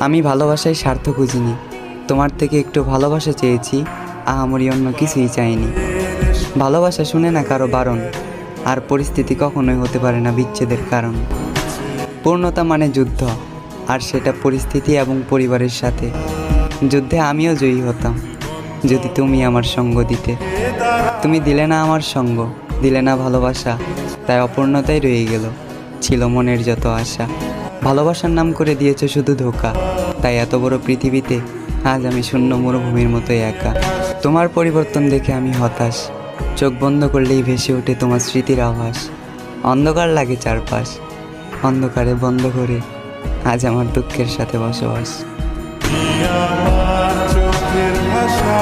আমি ভালোবাসায় স্বার্থ খুঁজিনি, তোমার থেকে একটু ভালোবাসা চেয়েছি, আহামরি অন্য কিছুই চাইনি। ভালোবাসা শুনে না কারো বারণ, আর পরিস্থিতি কখনোই হতে পারে না বিচ্ছেদের কারণ। পূর্ণতা মানে যুদ্ধ, আর সেটা পরিস্থিতি এবং পরিবারের সাথে। যুদ্ধে আমিও জয়ী হতাম যদি তুমি আমার সঙ্গ দিতে। তুমি দিলে না আমার সঙ্গ, দিলে না ভালোবাসা, তাই অপূর্ণতাই রয়ে গেল, ছিল মনের যত আশা। ভালোবাসার নাম করে দিয়েছে শুধু ধোঁকা, তাই এত বড় পৃথিবীতে আজ আমি শূন্য মরুভূমির মতোই একা। তোমার পরিবর্তন দেখে আমি হতাশ, চোখ বন্ধ করলেই ভেসে ওঠে তোমার স্মৃতির আভাস। অন্ধকার লাগে চারপাশ, অন্ধকারে বন্ধ করে আজ আমার দুঃখের সাথে বসবাস। আমার চোখের ভাষা